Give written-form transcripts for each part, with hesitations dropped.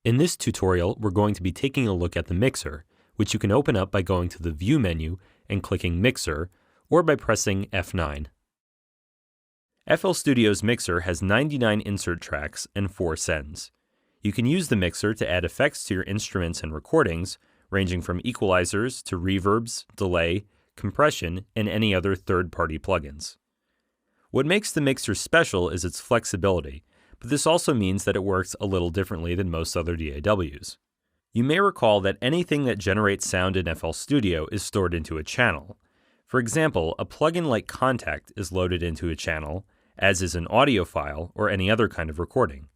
In this tutorial, we're going to be taking a look at the mixer, which you can open up by going to the View menu and clicking Mixer, or by pressing F9. FL Studio's mixer has 99 insert tracks and 4 sends. You can use the mixer to add effects to your instruments and recordings, ranging from equalizers to reverbs, delay, compression, and any other third-party plugins. What makes the mixer special is its flexibility, but this also means that it works a little differently than most other DAWs. You may recall that anything that generates sound in FL Studio is stored into a channel. For example, a plugin like Kontakt is loaded into a channel, as is an audio file or any other kind of recording.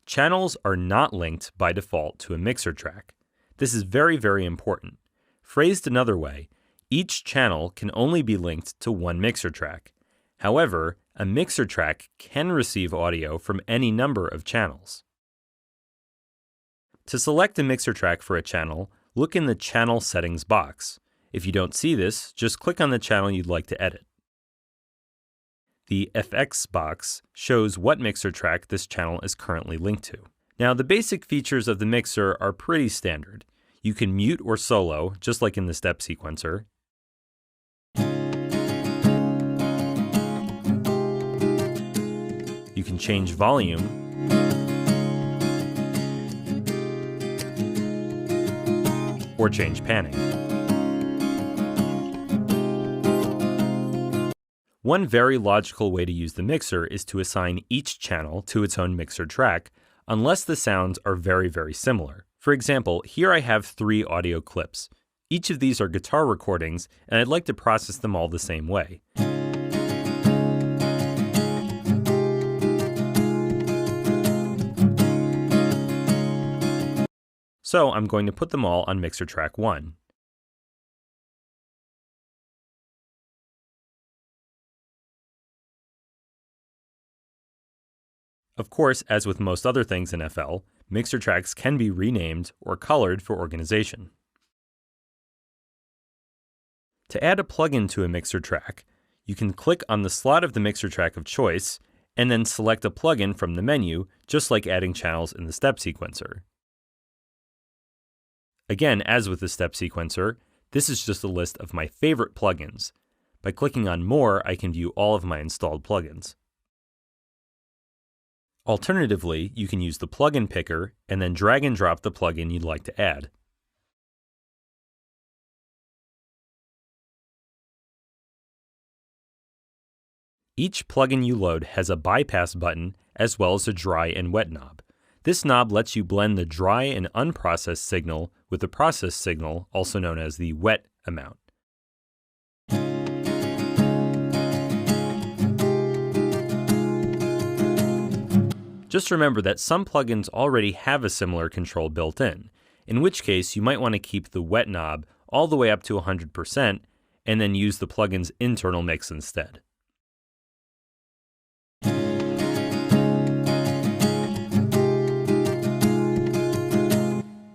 Channels are not linked by default to a mixer track. This is very, very important. Phrased another way, each channel can only be linked to one mixer track. However, a mixer track can receive audio from any number of channels. To select a mixer track for a channel, look in the Channel Settings box. If you don't see this, just click on the channel you'd like to edit. The FX box shows what mixer track this channel is currently linked to. Now, the basic features of the mixer are pretty standard. You can mute or solo, just like in the step sequencer. You can change volume, or change panning. One very logical way to use the mixer is to assign each channel to its own mixer track, unless the sounds are very, very similar. For example, here I have 3 audio clips. Each of these are guitar recordings, and I'd like to process them all the same way. So I'm going to put them all on mixer track 1. Of course, as with most other things in FL, mixer tracks can be renamed or colored for organization. To add a plugin to a mixer track, you can click on the slot of the mixer track of choice and then select a plugin from the menu, just like adding channels in the step sequencer. Again, as with the step sequencer, this is just a list of my favorite plugins. By clicking on More, I can view all of my installed plugins. Alternatively, you can use the plugin picker and then drag and drop the plugin you'd like to add. Each plugin you load has a bypass button as well as a dry and wet knob. This knob lets you blend the dry and unprocessed signal with the processed signal, also known as the wet amount. Just remember that some plugins already have a similar control built in which case you might want to keep the wet knob all the way up to 100% and then use the plugin's internal mix instead.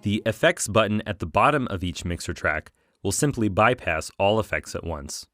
The Effects button at the bottom of each mixer track will simply bypass all effects at once.